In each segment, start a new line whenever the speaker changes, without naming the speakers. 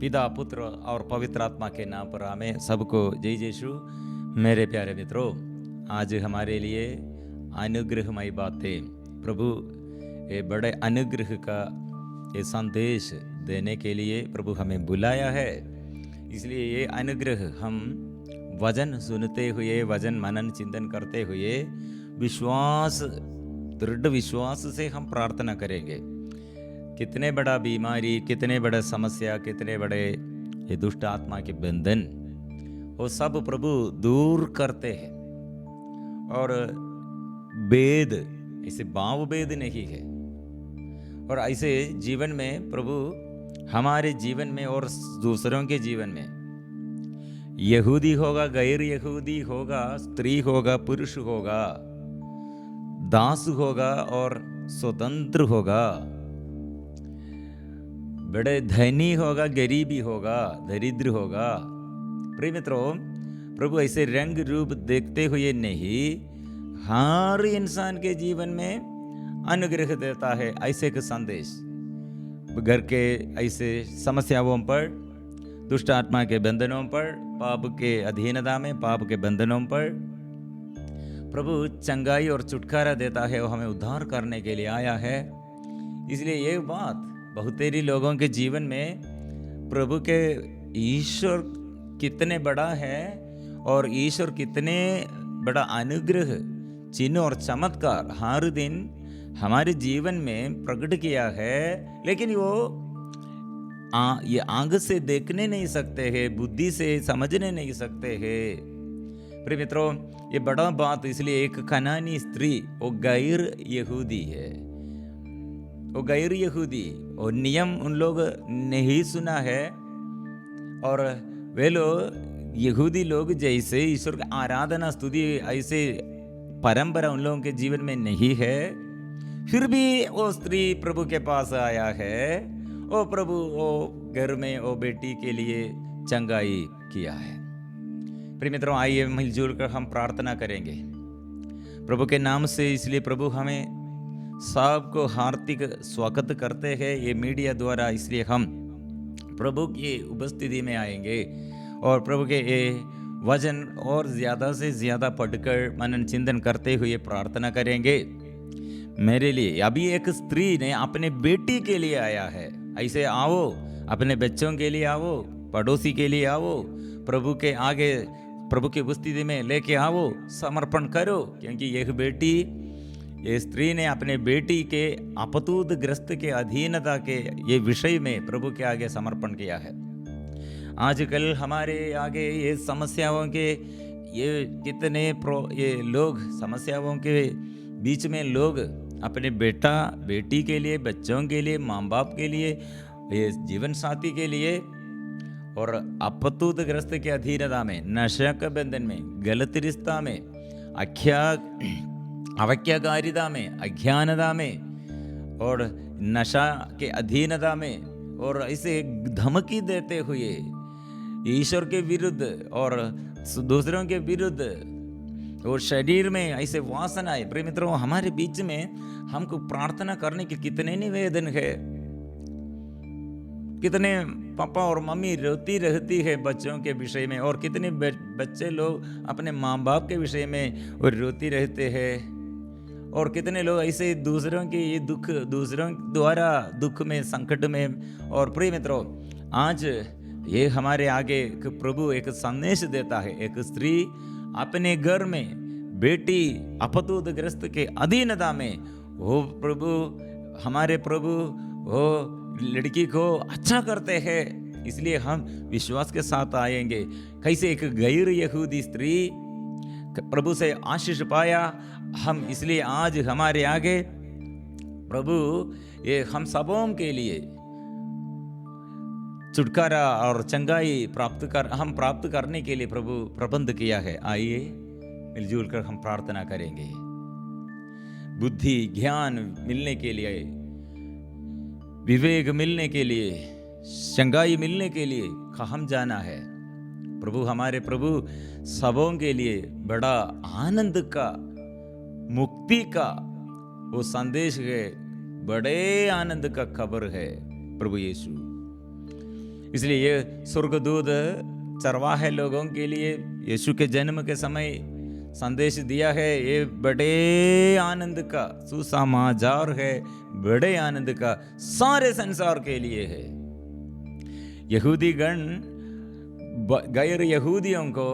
पिता पुत्र और पवित्र आत्मा के नाम पर आमें। सबको जय यीशु। मेरे प्यारे मित्रों, आज हमारे लिए अनुग्रहमय बातें, प्रभु ये बड़े अनुग्रह का ये संदेश देने के लिए प्रभु हमें बुलाया है। इसलिए ये अनुग्रह हम वचन सुनते हुए, वचन मनन चिंतन करते हुए विश्वास, दृढ़ विश्वास से हम प्रार्थना करेंगे। कितने बड़ा बीमारी, कितने बड़ा समस्या, कितने बड़े ये दुष्ट आत्मा के बंधन, वो सब प्रभु दूर करते हैं। और वेद ऐसे भाव वेद नहीं है। और ऐसे जीवन में प्रभु हमारे जीवन में और दूसरों के जीवन में, यहूदी होगा, गैर यहूदी होगा, स्त्री होगा, पुरुष होगा, दास होगा और स्वतंत्र होगा, बड़े धनी होगा, गरीबी होगा, दरिद्र होगा। प्रिय मित्रों, प्रभु ऐसे रंग रूप देखते हुए नहीं, हर इंसान के जीवन में अनुग्रह देता है। ऐसे एक संदेश घर के ऐसे समस्याओं पर, दुष्ट आत्मा के बंधनों पर, पाप के अधीनता में, पाप के बंधनों पर प्रभु चंगाई और छुटकारा देता है। वो हमें उद्धार करने के लिए आया है। इसलिए ये बात बहुतेरी लोगों के जीवन में प्रभु के ईश्वर कितने बड़ा है और ईश्वर कितने बड़ा अनुग्रह, चिन्ह और चमत्कार हर दिन हमारे जीवन में प्रकट किया है। लेकिन वो ये आंख से देखने नहीं सकते हैं, बुद्धि से समझने नहीं सकते हैं। प्रिय मित्रों, ये बड़ा बात इसलिए, एक कनानी स्त्री वो गैर यहूदी है, वो गैर यहूदी, और नियम उन लोग नहीं सुना है। और वे लोग यहूदी लोग जैसे ईश्वर की आराधना स्तुति ऐसे परंपरा उन लोगों के जीवन में नहीं है। फिर भी वो स्त्री प्रभु के पास आया है। ओ प्रभु, वो घर में वो बेटी के लिए चंगाई किया है। प्रिय मित्रों, आइए मिलजुल कर हम प्रार्थना करेंगे प्रभु के नाम से। इसलिए प्रभु हमें सबको हार्दिक स्वागत करते हैं ये मीडिया द्वारा। इसलिए हम प्रभु की उपस्थिति में आएंगे और प्रभु के ये वचन और ज़्यादा से ज़्यादा पढ़कर मनन चिंतन करते हुए प्रार्थना करेंगे। मेरे लिए अभी एक स्त्री ने अपने बेटी के लिए आया है। ऐसे आओ, अपने बच्चों के लिए आओ, पड़ोसी के लिए आओ, प्रभु के आगे प्रभु की उपस्थिति में लेके आओ, समर्पण करो। क्योंकि यह बेटी, ये स्त्री ने अपने बेटी के अपतूत ग्रस्त के अधीनता के ये विषय में प्रभु के आगे समर्पण किया है। आजकल हमारे आगे ये समस्याओं के ये कितने ये लोग, समस्याओं के बीच में लोग अपने बेटा बेटी के लिए, बच्चों के लिए, माँ बाप के लिए, ये जीवन साथी के लिए, और अपतूत ग्रस्त के अधीनता में, नशा के बंधन में, गलत रिश्ता में, अवज्ञाकारिता में, अज्ञानता में और नशा के अधीनता में, और ऐसे धमकी देते हुए ईश्वर के विरुद्ध और दूसरों के विरुद्ध, और शरीर में ऐसे वासनाएं। प्रिय मित्रों, हमारे बीच में हमको प्रार्थना करने के कितने निवेदन है। कितने पापा और मम्मी रोती रहती है बच्चों के विषय में, और कितने बच्चे लोग अपने माँ बाप के विषय में और रोती रहते हैं। और कितने लोग ऐसे दूसरों के ये दुख, दूसरों द्वारा दुख में, संकट में। और प्रिय मित्रों, आज ये हमारे आगे प्रभु एक संदेश देता है। एक स्त्री अपने घर में बेटी अपतूत ग्रस्त के अधीनता में, वो प्रभु, हमारे प्रभु वो लड़की को अच्छा करते हैं। इसलिए हम विश्वास के साथ आएंगे। कैसे एक गैर यहूदी स्त्री प्रभु से आशीष पाया, हम इसलिए आज हमारे आगे प्रभु ये हम सबों के लिए छुटकारा और चंगाई प्राप्त करने के लिए प्रभु प्रबंध किया है। आइए मिलजुल कर हम प्रार्थना करेंगे। बुद्धि ज्ञान मिलने के लिए, विवेक मिलने के लिए, चंगाई मिलने के लिए हम जाना है। प्रभु, हमारे प्रभु सबों के लिए बड़ा आनंद का, मुक्ति का वो संदेश है, बड़े आनंद का खबर है प्रभु यीशु। इसलिए ये स्वर्गदूत चरवाहे लोगों के लिए यीशु के जन्म के समय संदेश दिया है। ये बड़े आनंद का सुसमाचार है, बड़े आनंद का सारे संसार के लिए है। यहूदी गण गैर यहूदियों को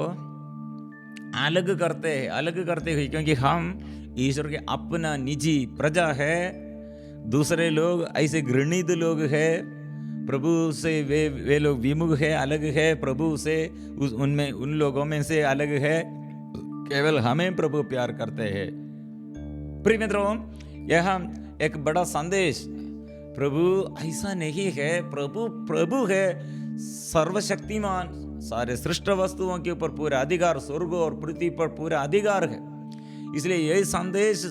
अलग करते हुए, क्योंकि हम ईश्वर के अपना निजी प्रजा है, दूसरे लोग ऐसे घृणित लोग हैं, प्रभु से वे लोग विमुख है, अलग है, प्रभु से उन लोगों में से अलग है, केवल हमें प्रभु प्यार करते हैं। प्रिय मित्रों, यह एक बड़ा संदेश, प्रभु ऐसा नहीं है, प्रभु है सर्वशक्तिमान, सारे सृष्ट वस्तुओं के ऊपर पूरा अधिकार, स्वर्ग और पृथ्वी पर पूरा अधिकार है। इसलिए यह संदेश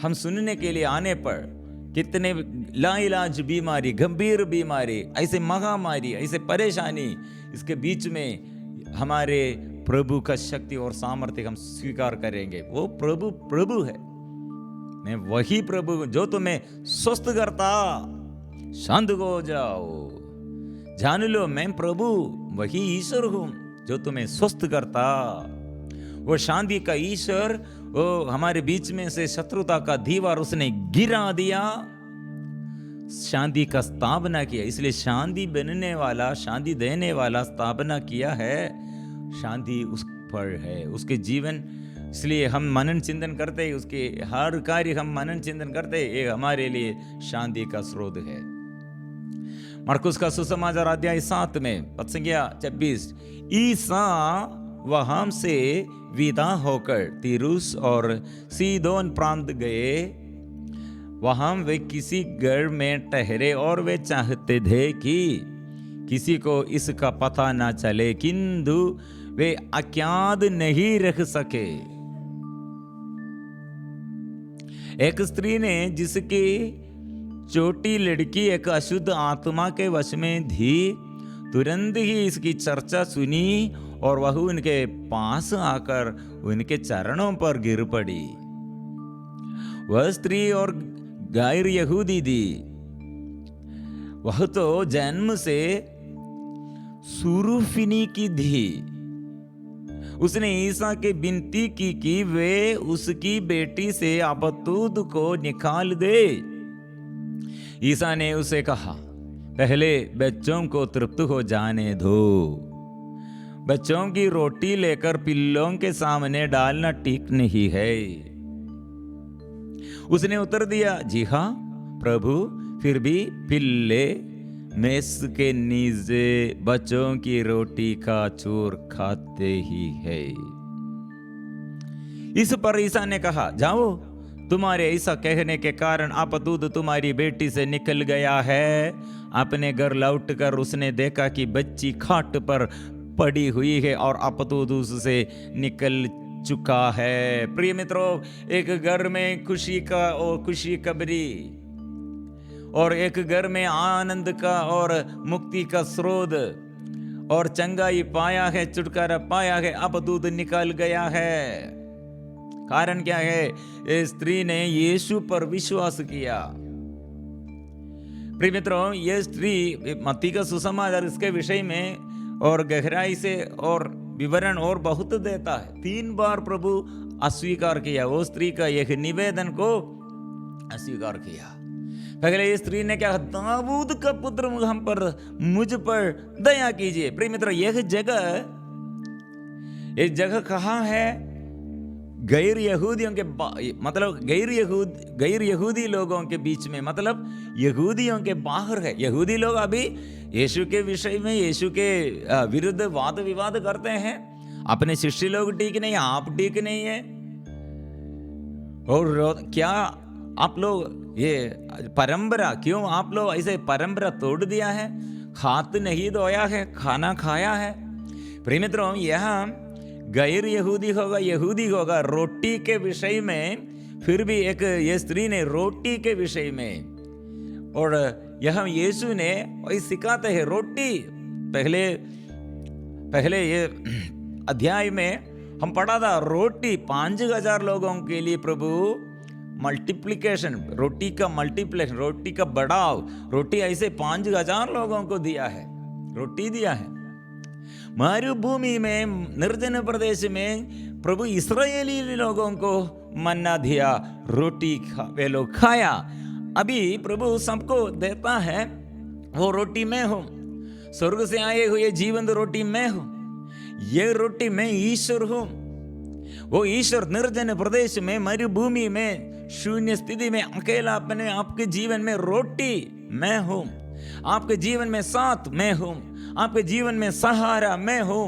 हम सुनने के लिए आने पर कितने लाइलाज बीमारी, गंभीर बीमारी, ऐसे महामारी, ऐसे परेशानी, इसके बीच में हमारे प्रभु का शक्ति और सामर्थ्य हम स्वीकार करेंगे। वो प्रभु है, मैं वही प्रभु जो तुम्हें स्वस्थ करता, शांत हो जाओ, जान लो मैं प्रभु वही ईश्वर हूं जो तुम्हें स्वस्थ करता। वो शांति का ईश्वर, वो हमारे बीच में से शत्रुता का दीवार उसने गिरा दिया, शांति का स्थापना किया। इसलिए शांति बनने वाला, शांति देने वाला स्थापना किया है, शांति उस पर है, उसके जीवन। इसलिए हम मनन चिंतन करते, उसके हर कार्य हम मनन चिंतन करते, ये हमारे लिए शांति का स्रोत है। मरकुस का सुसमाचार अध्याय 7 में पद संख्या 26, ईसा वहां से विदा होकर तीरुस और सीदोन प्रांत गए। वहां वे किसी घर में ठहरे और वे चाहते थे कि किसी को इसका पता ना चले, किंतु वे अज्ञात नहीं रख सके। एक स्त्री ने, जिसकी छोटी लड़की एक अशुद्ध आत्मा के वश में थी, तुरंत ही इसकी चर्चा सुनी और वह उनके पास आकर उनके चरणों पर गिर पड़ी। वह स्त्री और गैर यहूदी थी, वह तो जन्म से सुरूफिनी की थी। उसने ईसा के विनती की कि वे उसकी बेटी से अपतूत को निकाल दे। ईसा ने उसे कहा, पहले बच्चों को तृप्त हो जाने दो, बच्चों की रोटी लेकर पिल्लों के सामने डालना ठीक नहीं है। उसने उत्तर दिया, जी हाँ प्रभु, फिर भी पिल्ले मेस के नीचे बच्चों की रोटी का चूर खाते ही है। इस पर ईसा ने कहा, जाओ, तुम्हारे ऐसा कहने के कारण अपतूत तुम्हारी बेटी से निकल गया है। अपने घर लौटकर उसने देखा कि बच्ची खाट पर पड़ी हुई है और अपतूत उससे निकल चुका है। प्रिय मित्रों, एक घर में खुशी का और खुशी खबरी, और एक घर में आनंद का और मुक्ति का स्रोत और चंगाई पाया है, छुटकारा पाया है, अपतूत निकल गया है। कारण क्या है? इस स्त्री ने यीशु पर विश्वास किया। प्रिय मित्रों, यह स्त्री, मत्ती का सुसमाचार इसके विषय में और गहराई से और विवरण और बहुत देता है। 3 बार प्रभु अस्वीकार किया, वो स्त्री का यह निवेदन को अस्वीकार किया। पहले इस स्त्री ने क्या, दाऊद का पुत्र हम पर, मुझ पर दया कीजिए। प्रिय मित्रों, यह जगह कहाँ है? गैर यहूदियों के मतलब गैर यहूदी लोगों के बीच में, मतलब यहूदियों के बाहर है। यहूदी लोग अभी यीशु के विषय में, यीशु के विरुद्ध वाद विवाद करते हैं। अपने शिष्य लोग ठीक नहीं, आप ठीक नहीं है, और क्या आप लोग ये परंपरा, क्यों आप लोग ऐसे परंपरा तोड़ दिया है? हाथ नहीं धोया है, खाना खाया है। प्रिय मित्रों, यहाँ गैर यहूदी होगा, यहूदी होगा, रोटी के विषय में, फिर भी एक ये स्त्री ने रोटी के विषय में, और यह यीशु ने वही सिखाते हैं रोटी। पहले ये अध्याय में हम पढ़ा था, रोटी 5000 लोगों के लिए प्रभु मल्टीप्लिकेशन, रोटी का मल्टीप्लिकेशन, रोटी का बढ़ाव, रोटी ऐसे 5000 लोगों को दिया है। रोटी दिया है। मरुभूमि में, निर्जन प्रदेश में प्रभु इस्राएली लोगों को मन्ना दिया, रोटी वे लोग खाया। अभी प्रभु सबको देता है, वो रोटी मैं हूं, स्वर्ग से आए हुए जीवंत रोटी मैं हूं। ये रोटी मैं ईश्वर हूं। वो ईश्वर निर्जन प्रदेश में, मरुभूमि में, शून्य स्थिति में अकेला अपने आपके जीवन में रोटी मैं हूं। आपके जीवन में साथ मैं हूं। आपके जीवन में सहारा मैं हूं।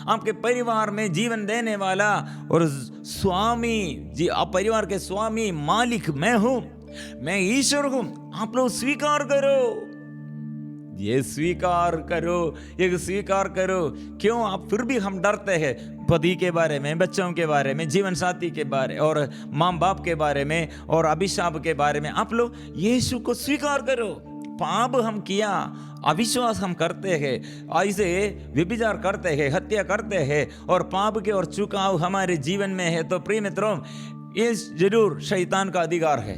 आपके परिवार में जीवन देने वाला और स्वामी जी, आप परिवार के स्वामी मालिक मैं हूं। मैं ईश्वर हूं। आप लोग स्वीकार करो, ये स्वीकार करो, ये स्वीकार करो। क्यों आप फिर भी हम डरते हैं पति के बारे में, बच्चों के बारे में, जीवन साथी के बारे और माँ बाप के बारे में और अभिशाप के बारे में। आप लोग यीशु को स्वीकार करो। पाप हम किया, अविश्वास हम करते हैं, ऐसे व्यभिचार करते हैं, हत्या करते हैं और पाप के और चुकाव हमारे जीवन में है, तो प्रिय मित्रों ये जरूर शैतान का अधिकार है।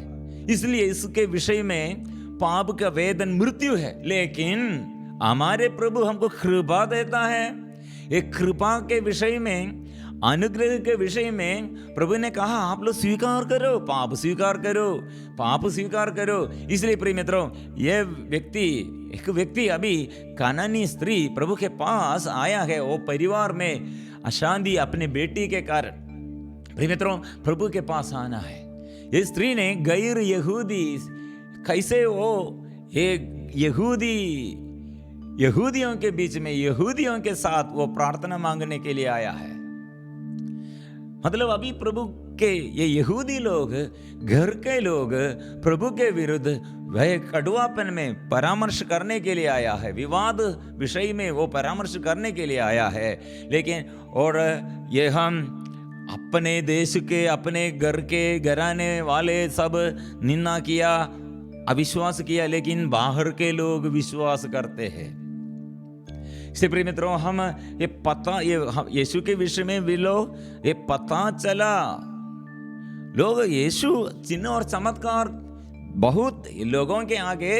इसलिए इसके विषय में पाप का वेदन मृत्यु है। लेकिन हमारे प्रभु हमको कृपा देता है। एक कृपा के विषय में, अनुग्रह के विषय में प्रभु ने कहा आप लोग स्वीकार करो, पाप स्वीकार करो, पाप स्वीकार करो। इसलिए प्रिय मित्रों ये एक व्यक्ति अभी कानानी स्त्री प्रभु के पास आया है। वो परिवार में अशांति अपने बेटी के कारण प्रिय मित्रों प्रभु के पास आना है। ये स्त्री ने गैर यहूदी, कैसे वो एक यहूदियों के बीच में, यहूदियों के साथ वो प्रार्थना मांगने के लिए आया है। मतलब अभी प्रभु के ये यहूदी लोग, घर के लोग प्रभु के विरुद्ध वह कड़वापन में परामर्श करने के लिए आया है, विवाद विषय में वो परामर्श करने के लिए आया है। लेकिन और ये हम अपने देश के, अपने घर के घराने वाले सब निंदा किया, अविश्वास किया, लेकिन बाहर के लोग विश्वास करते हैं। इसलिए प्रिय मित्रों हम ये यीशु के विषय में भी लोग ये पता चला, लोग यीशु चिन्ह और चमत्कार बहुत लोगों के आगे,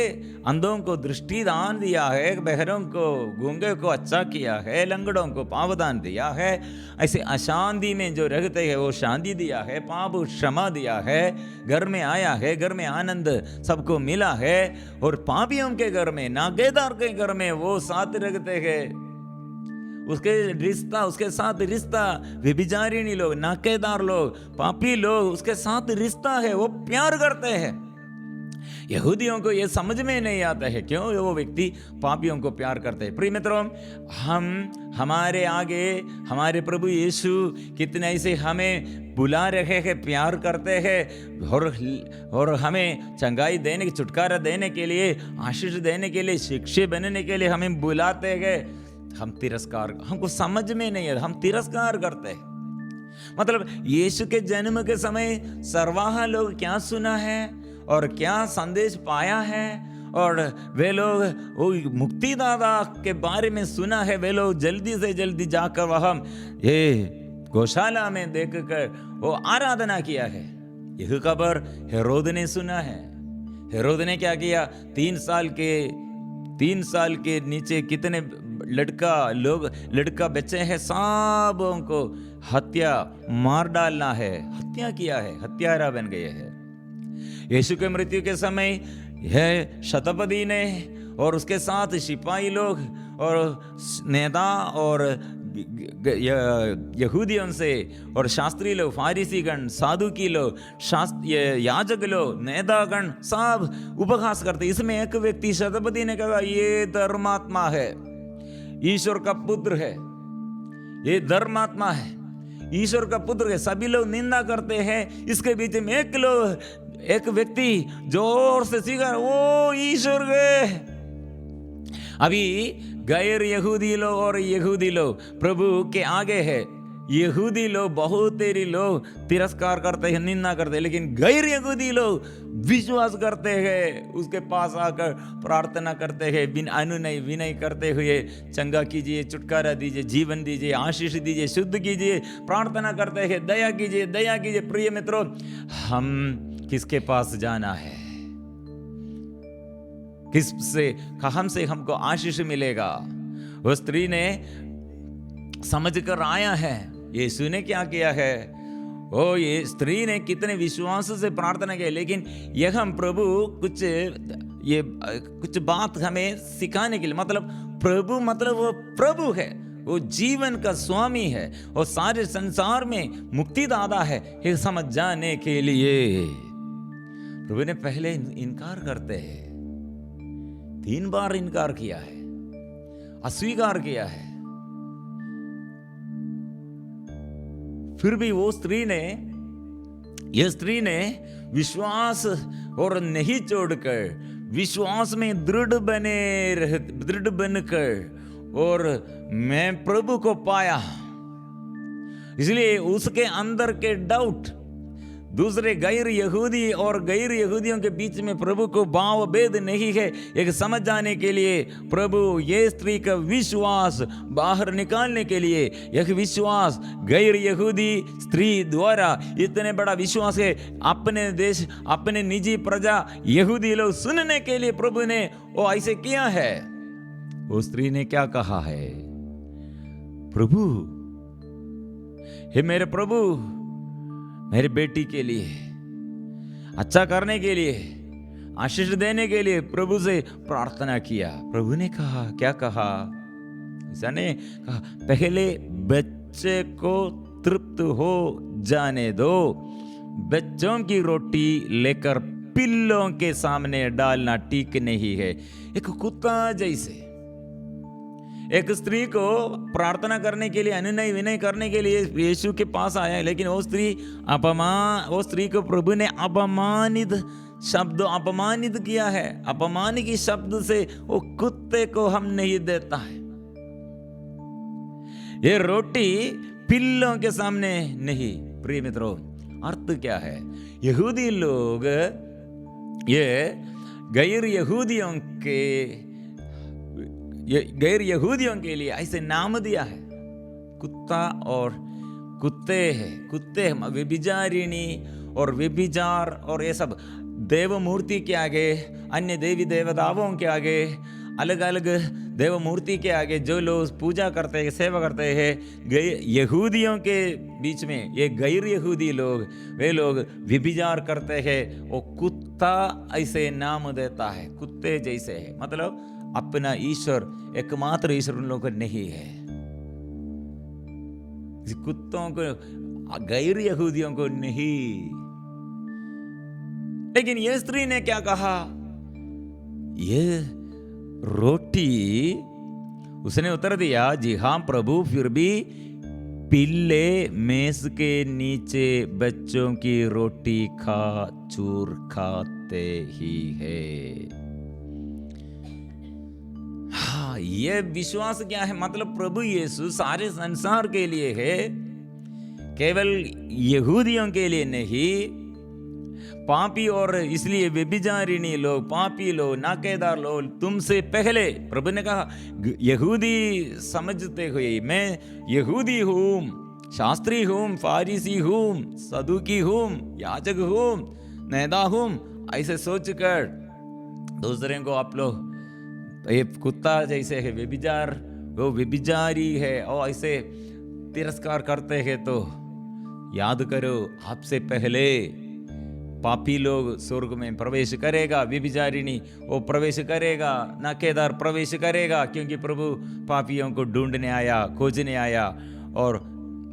अंधों को दृष्टि दान दिया है, बहरों को, गूंगे को अच्छा किया है, लंगड़ों को पाप दान दिया है, ऐसे अशांति में जो रहते हैं वो शांति दिया है, पाप क्षमा दिया है, घर में आया है, घर में आनंद सबको मिला है। और पापियों के घर में, नागेदार के घर में वो साथ रहते हैं, उसके साथ रिश्ता, व्यभिचारिणी लोग, नाकेदार लोग, पापी लोग, उसके साथ रिश्ता है, वो प्यार करते हैं। यहूदियों को ये समझ में नहीं आता है क्यों वो व्यक्ति पापियों को प्यार करते हैं। प्रिय मित्रों हमारे आगे हमारे प्रभु यीशु कितने ऐसे हमें बुला रहे हैं, प्यार करते हैं और हमें चंगाई देने, छुटकारा देने के लिए, आशीष देने के लिए, शिक्षक बनने के लिए हमें बुलाते हैं। हमको समझ में नहीं है, हम तिरस्कार करते हैं। मतलब यीशु के जन्म के समय सर्वाहा लोग क्या सुना है और क्या संदेश पाया है, और वे लोग वो मुक्तिदाता के बारे में सुना है। वे लोग जल्दी से जल्दी जाकर वह ये गौशाला में देखकर वो आराधना किया है। यह खबर हेरोद ने सुना है। हेरोद ने क्या किया, 3 साल के नीचे कितने लड़का बच्चे हैं, सबों को मार डालना है, हत्या किया है, हत्यारा बन गए हैं। यीशु के मृत्यु के समय यह शतपदी ने और उसके साथ सिपाही लोग और नेता और यहूदियों से और शास्त्री लोग, फारिसीगण, साधुकी लोग, याजक लोग, नेतागण सब उपहास करते। इसमें एक व्यक्ति शतपदी ने कहा ये धर्मात्मा है, ईश्वर का पुत्र है, ये धर्मात्मा है, ईश्वर का पुत्र है। सभी लोग निंदा करते हैं। इसके बीच में एक व्यक्ति जोर से सीखा, वो ईश्वर है। अभी गैर यहूदी लोग और यहूदी लोग प्रभु के आगे है। यहूदी लोग, बहुत तेरी लोग तिरस्कार करते हैं, निंदा करते हैं, लेकिन गैर यहूदी लोग विश्वास करते हैं, उसके पास आकर प्रार्थना करते हैं, बिन अनुनय विनय करते हुए, चंगा कीजिए, छुटकारा दीजिए, जीवन दीजिए, आशीष दीजिए, शुद्ध कीजिए, प्रार्थना करते हैं, दया कीजिए, दया कीजिए। प्रिय मित्रों हम किसके पास जाना है, हमसे हमको आशीष मिलेगा, वो स्त्री ने समझ कर आया है यीशु ने क्या किया है। ओ ये स्त्री ने कितने विश्वास से प्रार्थना की, लेकिन यह हम प्रभु कुछ बात हमें सिखाने के लिए, मतलब प्रभु मतलब वो प्रभु है, वो जीवन का स्वामी है, और सारे संसार में मुक्तिदाता है, ये समझ जाने के लिए प्रभु ने पहले इनकार करते हैं, 3 बार इनकार किया है, अस्वीकार किया है। फिर भी वो स्त्री ने विश्वास और नहीं छोड़कर विश्वास में दृढ़ बनकर और मैं प्रभु को पाया। इसलिए उसके अंदर के डाउट दूसरे गैर यहूदी और गैर यहूदियों के बीच में प्रभु को भाव भेद नहीं है, एक समझ जाने के लिए प्रभु ये स्त्री का विश्वास बाहर निकालने के लिए, यह विश्वास गैर यहूदी स्त्री द्वारा इतने बड़ा विश्वास है, अपने देश अपने निजी प्रजा यहूदी लोग सुनने के लिए प्रभु ने वो ऐसे किया है। वो स्त्री ने क्या कहा है, प्रभु हे मेरे प्रभु, मेरी बेटी के लिए अच्छा करने के लिए, आशीष देने के लिए प्रभु से प्रार्थना किया। प्रभु ने कहा, क्या कहा, ने कहा पहले बच्चे को तृप्त हो जाने दो, बच्चों की रोटी लेकर पिल्लों के सामने डालना ठीक नहीं है। एक कुत्ता जैसे एक स्त्री को प्रार्थना करने के लिए, अनुनय विनय करने के लिए यीशु के पास आया है, लेकिन वो स्त्री को प्रभु ने अपमानित किया है। अपमान की शब्द से वो कुत्ते को हम नहीं देता है। ये रोटी पिल्लों के सामने नहीं। प्रिय मित्रों, अर्थ क्या है, यहूदी लोग ये गैर यहूदियों के लिए ऐसे नाम दिया है, कुत्ता और कुत्ते है, व्यभिचारिणी और व्यभिचार और ये सब देव मूर्ति के आगे, अन्य देवी देवताओं के आगे, अलग अलग देव मूर्ति के आगे जो लोग पूजा करते हैं, सेवा करते हैं, यहूदियों के बीच में ये गैर यहूदी लोग, वे लोग व्यभिचार करते हैं। वो कुत्ता ऐसे नाम देता है, कुत्ते जैसे है, मतलब अपना ईश्वर एकमात्र ईश्वर उन लोगों को नहीं है। कुत्तों को, गैर यहूदियों को नहीं। लेकिन ये स्त्री ने क्या कहा, ये रोटी, उसने उत्तर दिया, जी हाँ प्रभु, फिर भी पिल्ले मेज के नीचे बच्चों की रोटी चूर खाते ही है। हाँ, ये विश्वास क्या है, मतलब प्रभु यीशु सारे संसार के लिए है, केवल यहूदियों के लिए नहीं। पापी और इसलिए व्यभिचारिणी लोग, पापी लोग, नाकेदार लोग तुमसे पहले, प्रभु ने कहा यहूदी समझते हुए, मैं यहूदी हूँ, शास्त्री हूँ, फारिसी हूँ, सदूकी हूँ, याजक हूँ, नेता हूँ, ऐसे सोचकर दूसरे को आप लोग ये कुत्ता जैसे है, व्यभिचार, वो व्यभिचारी है, और ऐसे तिरस्कार करते हैं। तो याद करो, आपसे पहले पापी लोग स्वर्ग में प्रवेश करेगा, व्यभिचारिणी वो प्रवेश करेगा, नाकेदार प्रवेश करेगा, क्योंकि प्रभु पापियों को ढूंढने आया, खोजने आया और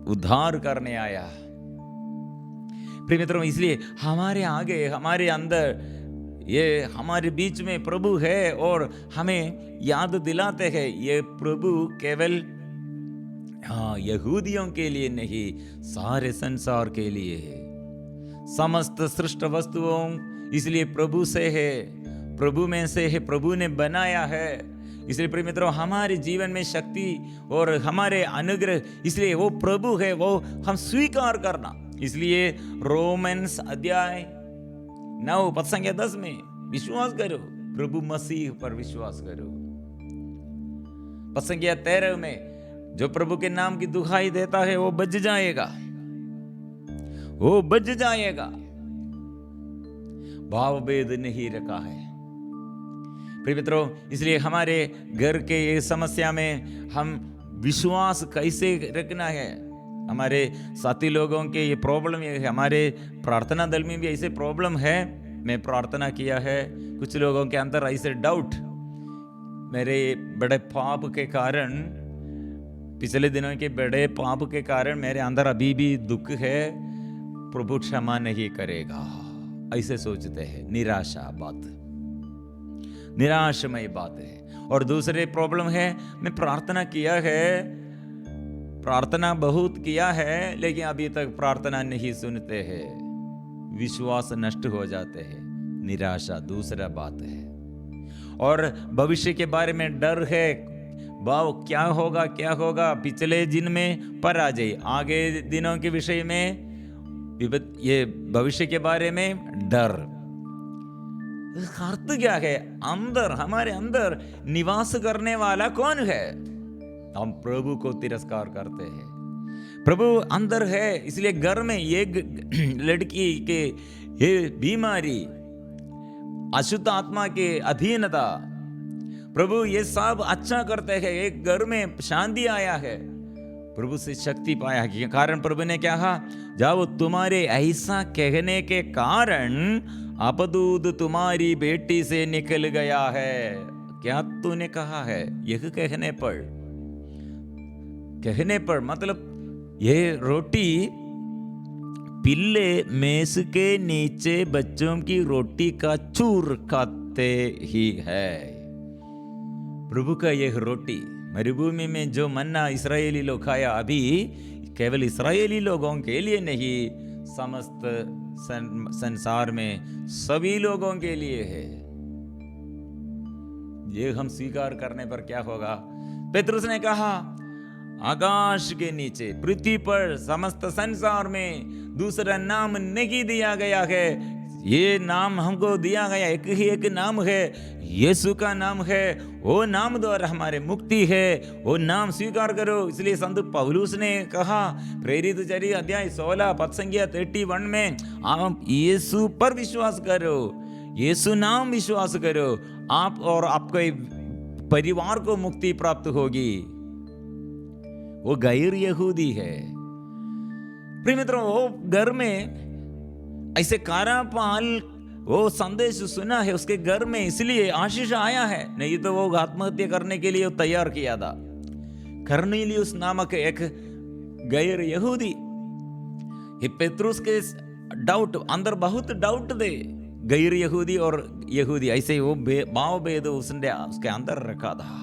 उद्धार करने आया। प्रिय मित्रों, इसलिए हमारे आगे, हमारे अंदर, ये हमारे बीच में प्रभु है और हमें याद दिलाते हैं ये प्रभु केवल यहूदियों के लिए नहीं, सारे संसार के लिए है। समस्त सृष्ट वस्तुओं इसलिए प्रभु से है, प्रभु में से है, प्रभु ने बनाया है। इसलिए प्रिय मित्रों, हमारे जीवन में शक्ति और हमारे अनुग्रह इसलिए वो प्रभु है, वो हम स्वीकार करना। इसलिए रोमन्स अध्याय 9 पद संख्या 10 में विश्वास करो, प्रभु मसीह पर विश्वास करो। पद संख्या 13 में जो प्रभु के नाम की दुहाई देता है वो बच जाएगा, वो बच जाएगा। भाव भेद नहीं रखा है। प्रिय मित्रों, इसलिए हमारे घर के ये समस्या में हम विश्वास कैसे रखना है। हमारे साथी लोगों के ये प्रॉब्लम ये है, हमारे प्रार्थना दल में भी ऐसे प्रॉब्लम है। मैं प्रार्थना किया है, कुछ लोगों के अंदर ऐसे डाउट, मेरे बड़े पाप के कारण, पिछले दिनों के बड़े पाप के कारण मेरे अंदर अभी भी दुख है, प्रभु क्षमा नहीं करेगा, ऐसे सोचते हैं। निराशामय बात है। और दूसरे प्रॉब्लम है, मैं प्रार्थना किया है, प्रार्थना बहुत किया है, लेकिन अभी तक प्रार्थना नहीं सुनते हैं, विश्वास नष्ट हो जाते हैं, निराशा दूसरा बात है। और भविष्य के बारे में डर है, वाह क्या होगा, पिछले दिन में पर आ जाए, आगे दिनों के विषय में ये भविष्य के बारे में डर। अर्थ क्या है? अंदर, हमारे अंदर निवास करने वाला कौन है? हम प्रभु को तिरस्कार करते हैं। प्रभु अंदर है, इसलिए घर में एक लड़की के ये बीमारी, अशुद्ध आत्मा के अधीनता, प्रभु ये सब अच्छा करते हैं, एक घर में शांति आया है, प्रभु से शक्ति पाया है। कारण प्रभु ने क्या कहा? जाओ, तुम्हारे ऐसा कहने के कारण अपदूत तुम्हारी बेटी से निकल गया है। क्या तूने कहा है? यह कहने पर मतलब ये रोटी, पिल्ले मेज के नीचे बच्चों की रोटी का चूर खाते ही है। प्रभु का यह रोटी, मरुभूमि में जो मन्ना इस्राएली लोग खाया, अभी केवल इस्राएली लोगों के लिए नहीं, समस्त संसार में सभी लोगों के लिए है। ये हम स्वीकार करने पर क्या होगा? पेतरुस ने कहा, आकाश के नीचे, पृथ्वी पर, समस्त संसार में दूसरा नाम नहीं दिया गया है, ये नाम हमको दिया गया एक ही एक नाम है, यीशु का नाम है। वो नाम द्वारा हमारे मुक्ति है, वो नाम स्वीकार करो। इसलिए संत पौलुस ने कहा, प्रेरित चर्य अध्याय 16 पद संख्या 31 में, आप यीशु पर विश्वास करो, यीशु नाम विश्वास करो, आप और आपके परिवार को मुक्ति प्राप्त होगी। वो गैर यहूदी है। प्रिय मित्रों, वो घर में ऐसे कारापाल वो संदेश सुना है, उसके घर में इसलिए आशीष आया है, नहीं तो वो आत्महत्या करने के लिए तैयार किया था। कर्नेलियुस नामक एक गैर यहूदी, पेतरुस के डाउट, अंदर बहुत डाउट थे, गैर यहूदी और यहूदी, ऐसे वो भाव भेद उसके अंदर रखा था।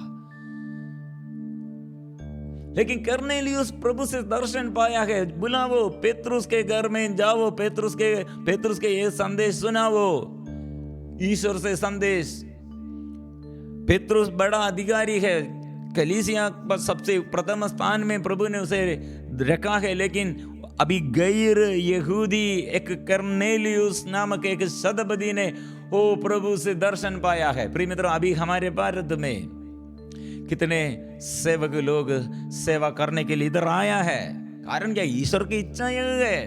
लेकिन कर्नेलियुस प्रभु से दर्शन पाया है, बुलाओ, पेतरुस के घर में जाओ, पेतरुस के ये संदेश सुनाओ, ईश्वर से संदेश। पेतरुस बड़ा अधिकारी है, कलीसिया पर सबसे प्रथम स्थान में प्रभु ने उसे रखा है, लेकिन अभी गैर यहूदी एक कर्नेलियुस नामक एक सदबदी ने वो प्रभु से दर्शन पाया है। प्रिय मित्रों, अभी हमारे भारत में कितने सेवक लोग सेवा करने के लिए इधर आया है, कारण क्या? ईश्वर की इच्छा यह है।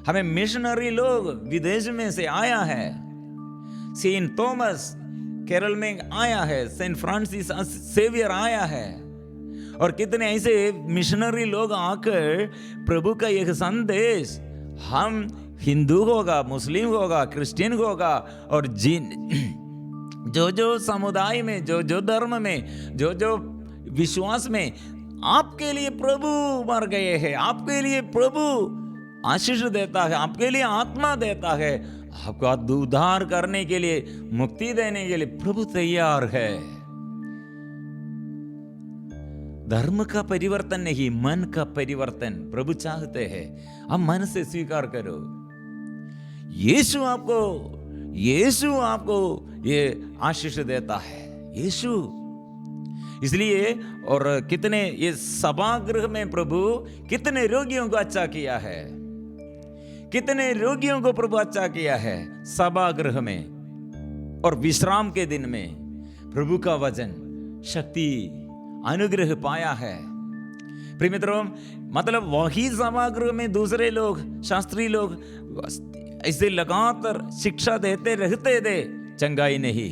हमें मिशनरी लोग विदेश में से आया है, सेंट थॉमस केरल में आया है, सेंट फ्रांसिस सेवियर आया है, और कितने ऐसे मिशनरी लोग आकर प्रभु का यह संदेश, हम हिंदू होगा, मुस्लिम होगा, क्रिश्चियन होगा, और जो समुदाय में, जो धर्म में, जो विश्वास में आपके लिए प्रभु मर गए हैं, आपके लिए प्रभु आशीष देता है, आपके लिए आत्मा देता है, आपको उद्धार करने के लिए, मुक्ति देने के लिए प्रभु तैयार है। धर्म का परिवर्तन नहीं, मन का परिवर्तन प्रभु चाहते हैं। आप मन से स्वीकार करो, यीशु आपको ये आशीष देता है, यीशु। इसलिए और कितने ये सभागृह में प्रभु कितने रोगियों को अच्छा किया है, कितने रोगियों को प्रभु अच्छा किया है सभागृह में। और विश्राम के दिन में प्रभु का वचन, शक्ति, अनुग्रह पाया है। प्रिय मित्रों, मतलब वही सभागृह में दूसरे लोग, शास्त्री लोग ऐसे लगातार शिक्षा देते रहते थे, चंगाई नहीं।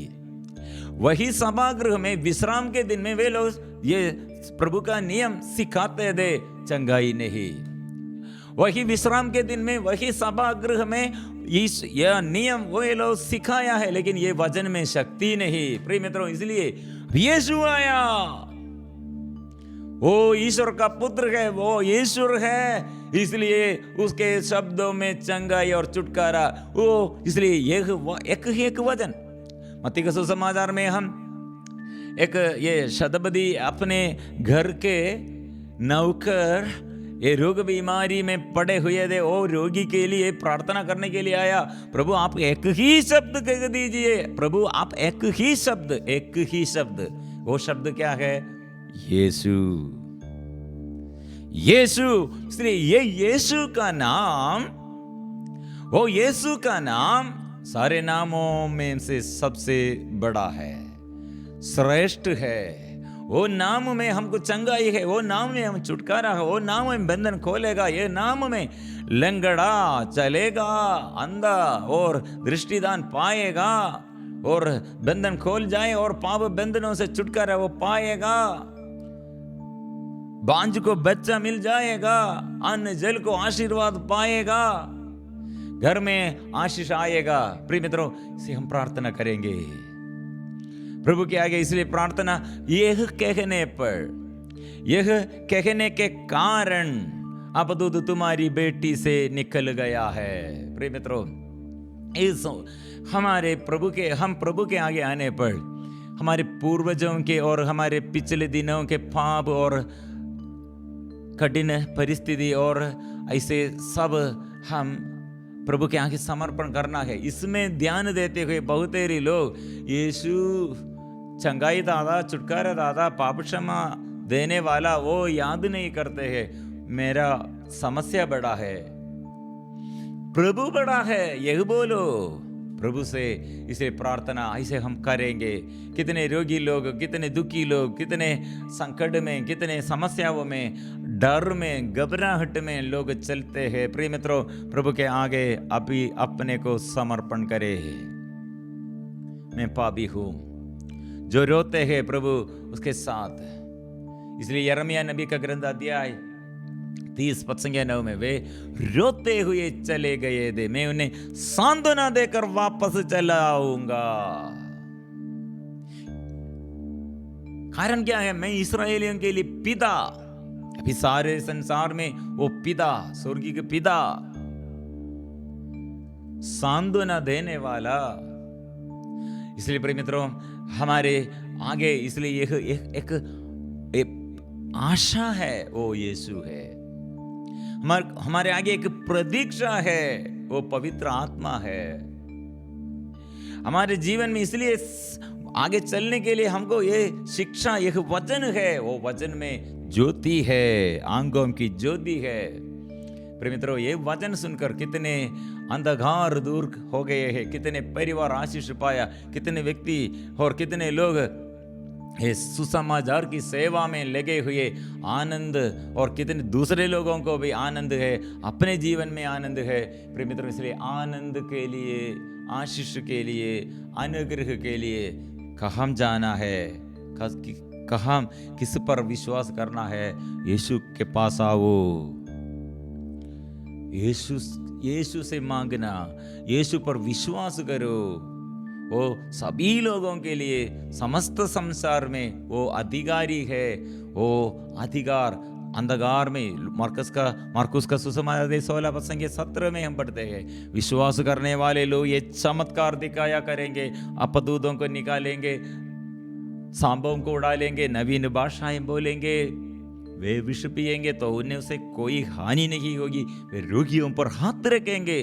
वही सभागृह में विश्राम के दिन में वे लोग ये प्रभु का नियम सिखाते थे, चंगाई नहीं। वही विश्राम के दिन में वही सभागृह में यह नियम वो लोग सिखाया है, लेकिन ये वचन में शक्ति नहीं। प्रिय मित्रों, इसलिए यीशु आया, वो ईश्वर का पुत्र है, वो ईश्वर है, इसलिए उसके शब्दों में चंगाई और छुटकारा, वो इसलिए एक वचन। मत्ती का सुसमाचार में हम एक ये शतपदी अपने घर के नौकर ये रोग बीमारी में पड़े हुए थे, वो रोगी के लिए प्रार्थना करने के लिए आया। प्रभु आप एक ही शब्द कह दीजिए, प्रभु आप एक ही शब्द। वो शब्द क्या है? यीशु। इसलिए ये यीशु का नाम, वो यीशु का नाम सारे नामों में से सबसे बड़ा है, श्रेष्ठ है। वो नाम में हमको चंगाई है, वो नाम में हम छुटकारा है, वो नाम में बंधन खोलेगा, ये नाम में लंगड़ा चलेगा, अंधा और दृष्टिदान पाएगा, और बंधन खोल जाए और पाप बंधनों से छुटकारा वो पाएगा। बांझ को बच्चा मिल जाएगा, अन्न जल को आशीर्वाद पाएगा, घर में आशीष आएगा। प्रिय मित्रों, इसे हम प्रार्थना करेंगे प्रभु के आगे। इसलिए प्रार्थना यह कहने के कारण अब दूध तुम्हारी बेटी से निकल गया है। प्रिय मित्रों, इस हम प्रभु के आगे आने पर हमारे पूर्वजों के और हमारे पिछले दिनों के पाप और कठिन परिस्थिति और ऐसे सब हम प्रभु के आगे समर्पण करना है। इसमें ध्यान देते हुए बहुत सारे लोग यीशु चंगाई दादा, छुटकारा दादा, पाप क्षमा देने वाला, वो याद नहीं करते हैं। मेरा समस्या बड़ा है, प्रभु बड़ा है, यह बोलो प्रभु से। इसे प्रार्थना ऐसे हम करेंगे। कितने रोगी लोग, कितने दुखी लोग, कितने संकट में, कितने समस्याओं में, डर में, घबराहट में लोग चलते हैं। प्रिय मित्रों, प्रभु के आगे अभी अपने को समर्पण करे। मैं पापी हूं, जो रोते हैं प्रभु उसके साथ। इसलिए यिर्मयाह नबी का ग्रंथ अध्याय 30:9 में वे रोते हुए चले गए थे, मैं उन्हें सांत्वना देकर वापस चला आऊंगा। कारण क्या है? मैं इस्राएलियों के लिए पिता, अभी सारे संसार में वो पिता, स्वर्गीय के पिता, सांत्वना देने वाला। इसलिए प्रिय मित्रों, हमारे आगे इसलिए एक आशा है, वो यीशु है। हमारे आगे एक प्रतीक्षा है, वो पवित्र आत्मा है हमारे जीवन में। इसलिए आगे चलने के लिए हमको ये शिक्षा, यह वचन है, वो वचन में ज्योति है, आंखों की ज्योति है। प्रिय मित्रों, ये वचन सुनकर कितने अंधकार दूर हो गए हैं, कितने परिवार आशीष पाया, कितने व्यक्ति और कितने लोग सुसमाचार की सेवा में लगे हुए आनंद, और कितने दूसरे लोगों को भी आनंद है, अपने जीवन में आनंद है। प्रिय मित्रों, इसलिए आनंद के लिए, आशीष के लिए, अनुग्रह के लिए कहाँ जाना है, कहाँ किस पर विश्वास करना है? यीशु के पास आओ, यीशु से मांगना, यीशु पर विश्वास करो। वो सभी लोगों के लिए, समस्त संसार में वो अधिकारी है। वो अधिकार अंधकार में, मार्कुस का सुसमाचार 16:17 में हम पढ़ते हैं, विश्वास करने वाले लोग ये चमत्कार दिखाया करेंगे, अपदूतों को निकालेंगे, सांपों को उड़ालेंगे, नवीन भाषाएं बोलेंगे, वे विष पिएंगे तो उन्हें उसे कोई हानि नहीं होगी, वे रोगियों पर हाथ रखेंगे,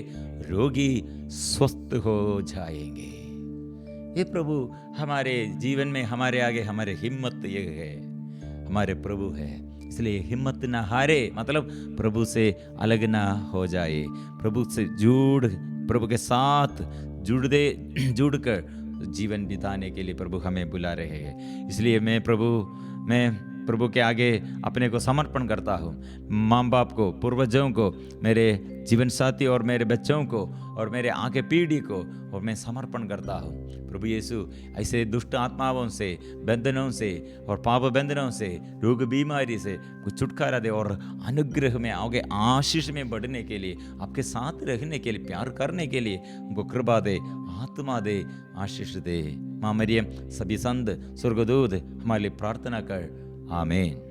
रोगी स्वस्थ हो जाएंगे। ये प्रभु हमारे जीवन में, हमारे आगे हमारे हिम्मत ये है, हमारे प्रभु है। इसलिए हिम्मत ना हारे, मतलब प्रभु से अलग ना हो जाए, प्रभु से प्रभु के साथ जुड़कर जीवन बिताने के लिए प्रभु हमें बुला रहे हैं। इसलिए मैं प्रभु के आगे अपने को समर्पण करता हूँ। माँ बाप को, पूर्वजों को, मेरे जीवन साथी और मेरे बच्चों को और मेरे आगे पीढ़ी को और मैं समर्पण करता हूँ। प्रभु यीशु ऐसे दुष्ट आत्माओं से, बंधनों से और पाप बंधनों से, रोग बीमारी से कुछ छुटकारा दे और अनुग्रह में आगे आशीष में बढ़ने के लिए, आपके साथ रहने के लिए, प्यार करने के लिए उनको कृपा दे, आत्मा दे, आशीष दे। माँ मरियम, सभी संत, स्वर्गदूत हमारे लिए प्रार्थना कर। आमीन।